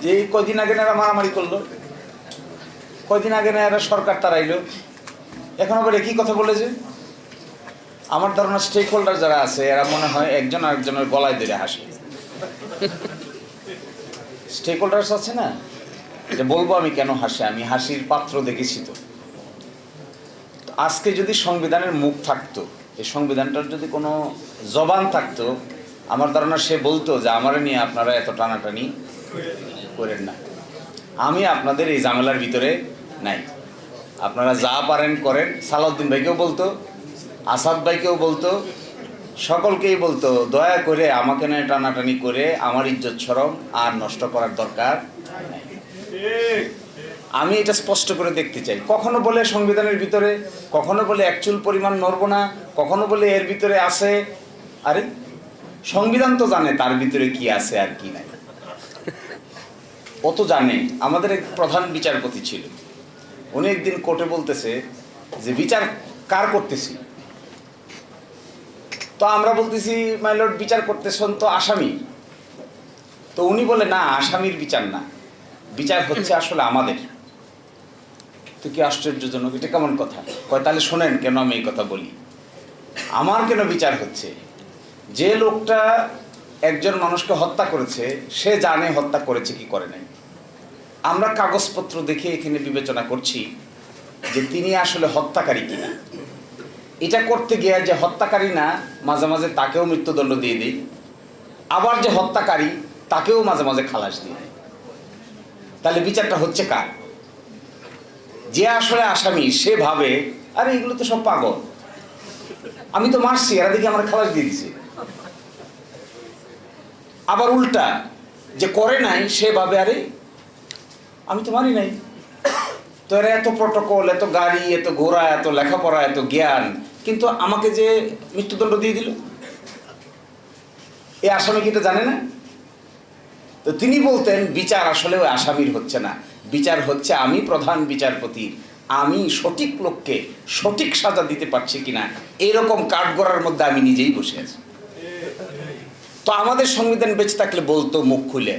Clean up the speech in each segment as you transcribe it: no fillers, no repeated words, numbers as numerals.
যে কয়দিন আগে না এরা মারামারি করলো, কয়দিন আগে না এরা সরকার তাড়াইলো, এখন আবার একই কথা বলেছে। আমার ধারণা স্টেক হোল্ডার যারা আছে এরা মনে হয় একজন আরেকজনের গলায় ধরে হাসে। স্টেক হোল্ডার্স আছে না, যে বলবো আমি কেন হাসি, আমি হাসির পাত্র দেখেছি। তো আজকে যদি সংবিধানের মুখ থাকতো, এই সংবিধানটার যদি কোনো জবান থাকতো, আমার ধারণা সে বলতো যে আমারে নিয়ে আপনারা এত টানাটানি করেন না, আমি আপনাদের এই ঝামেলার ভিতরে নাই, আপনারা যা পারেন করেন। সালাউদ্দিন ভাইকেও বলতো, আসাদ ভাইকেও বলতো, সকলকেই বলতো দয়া করে আমাকে নিয়ে টানাটানি করে আমার ইজ্জত শরম আর নষ্ট করার দরকার নাই। আমি এটা স্পষ্ট করে দেখতে চাই। কখনো বলে সংবিধানের ভিতরে, কখনো বলে একচুল পরিমাণ নড়ব না, কখনো বলে এর ভিতরে আছে। আরে সংবিধান তো জানে তার ভিতরে কি আছে আর কি নাই, ও তো জানে। আমাদের এক প্রধান বিচারপতি ছিল, উনি একদিন কোর্টে বলতেছে যে বিচার কার করতেছি, তো আমরা বলতেছি মাই লর্ড বিচার করতেছেন তো আসামি। তো উনি বলে না, আসামির বিচার না, বিচার হচ্ছে আসলে আমাদের। তো কি আশ্চর্যজনক, এটা কেমন কথা? কয় তাহলে শোনেন কেন আমি এই কথা বলি। আমার কেন বিচার হচ্ছে? যে লোকটা একজন মানুষকে হত্যা করেছে সে জানে হত্যা করেছে কি করে নাই। আমরা কাগজপত্র দেখে এখানে বিবেচনা করছি যে তিনি আসলে হত্যাকারী কিনা। এটা করতে গিয়ে যে হত্যাকারী না, মাঝে মাঝে তাকেও মৃত্যুদণ্ড দিয়ে দিই, আবার যে হত্যাকারী তাকেও মাঝে মাঝে খালাস দিয়ে দেয়। তাহলে বিচারটা হচ্ছে কার? যে আসলে আসামি সে ভাবে আরে এগুলো তো সব পাগল, আমি তো মারছি, এরা দেখি আমার খালাস দিয়ে দিছে। আবার উল্টা যে করে নাই সে ভাবে আরে আমি তো মারি নাই, তো এরা এত প্রটোকল, এত গাড়ি, এত ঘোড়া, এত লেখাপড়া, এত জ্ঞান, কিন্তু আমাকে যে মৃত্যুদণ্ড দিয়ে দিল, এই আসামি কি এটা জানে না? তো তিনি বলতেন বিচার আসলে ওই আসামির হচ্ছে না, বিচার হচ্ছে আমি প্রধান বিচারপতির, আমি সঠিক লোককে সঠিক সাজা দিতে পারছি কিনা, এরকম কাঠগড়ার মধ্যে আমি নিজেই বসে আছি। তো আমাদের সংবিধান বেঁচে থাকলে বলতো মুখ খুলে,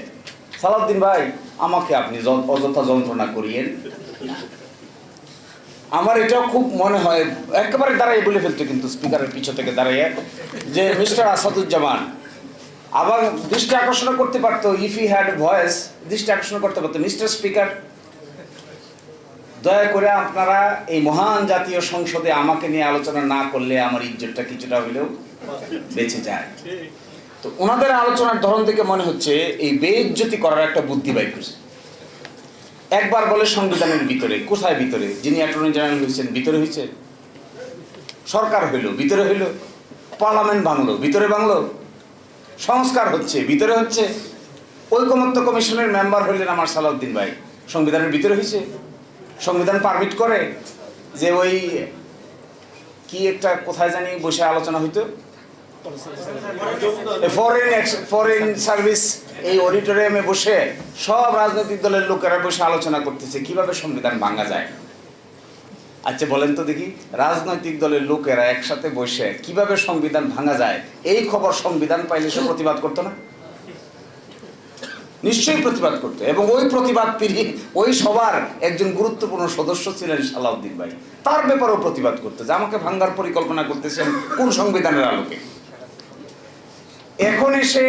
সালাউদ্দিন ভাই আমাকে আপনি অযথা যন্ত্রণা করিয়েন। আমার এটাও খুব মনে হয়, একেবারে দাঁড়াই বলে ফেলতো কিন্তু স্পিকারের পিছু থেকে দাঁড়াইয়ে, যে মিস্টার আসাদুজ্জামান আবার দৃষ্টি আকর্ষণ করতে পারতো, ইফ ই হ্যাড ভয়েস দৃষ্টি আকর্ষণ করতে পারতো, মিস্টার স্পিকার দয়া করে আপনারা এই মহান জাতীয় সংসদে আমাকে নিয়ে আলোচনা না করলে আমার ইজ্জতটা কিছুটা হলেও বেঁচে যায়। তো ওনাদের আলোচনার ধরন থেকে মনে হচ্ছে এই বেইজ্জতি করার একটা বুদ্ধি বাইর করছে। একবার বলে সংবিধানের ভিতরে, কোথায় ভিতরে? যিনি অ্যাটর্নি জেনারেল হয়েছেন ভিতরে হয়েছে, সরকার হইল ভিতরে হইল, পার্লামেন্ট ভাঙলো ভিতরে ভাঙলো, সংস্কার হচ্ছে ভিতরে হচ্ছে, ঐকমত্য কমিশনের মেম্বার হইলেন আমার সালাউদ্দিন ভাই, সংবিধানের ভিতরে হয়েছে। সংবিধান পারমিট করে যে ওই কি একটা কোথায় জানি বসে আলোচনা হইতো, ফরেন সার্ভিস এই অডিটোরিয়ামে বসে সব রাজনৈতিক দলের লোকেরা বসে আলোচনা করতেছে কিভাবে সংবিধান ভাঙা যায়। আচ্ছা বলেন তো দেখি, রাজনৈতিক দলের লোকেরা একসাথে বসে কিভাবে সংবিধান ভাঙা যায় এই খবর সংবিধান পাইলে সে প্রতিবাদ করতো না? নিশ্চয়ই প্রতিবাদ করতো। এবং ওই প্রতিবাদ পিড়ি ওই সবার একজন গুরুত্বপূর্ণ সদস্য ছিলেন সালাউদ্দিন ভাই, তার ব্যাপারেও প্রতিবাদ করতে যে আমাকে ভাঙার পরিকল্পনা করতেছেন কোন সংবিধানের আলোকে। এখন এসে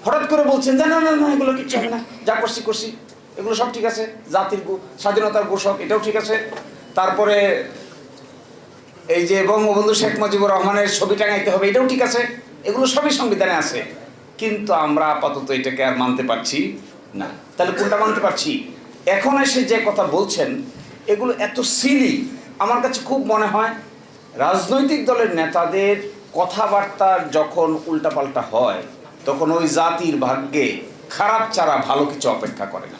হঠাৎ করে বলছেন যে না না না এগুলো কিচ্ছু হবে না, যা করছি করছি, এগুলো সব ঠিক আছে, জাতির স্বাধীনতার ঘোষক এটাও ঠিক আছে, তারপরে এই যে বঙ্গবন্ধু শেখ মুজিবুর রহমানের ছবি টাঙাইতে হবে এটাও ঠিক আছে, এগুলো সবই সংবিধানে আছে, কিন্তু আমরা আপাতত এটাকে আর মানতে পারছি না। তাহলে কোনটা মানতে পারছি? এখন এসে যে কথা বলছেন এগুলো এত সিলি, আমার কাছে খুব মনে হয় রাজনৈতিক দলের নেতাদের কথাবার্তার যখন উল্টাপাল্টা হয় তখন ওই জাতির ভাগ্যে খারাপ ছাড়া ভালো কিছু অপেক্ষা করে না।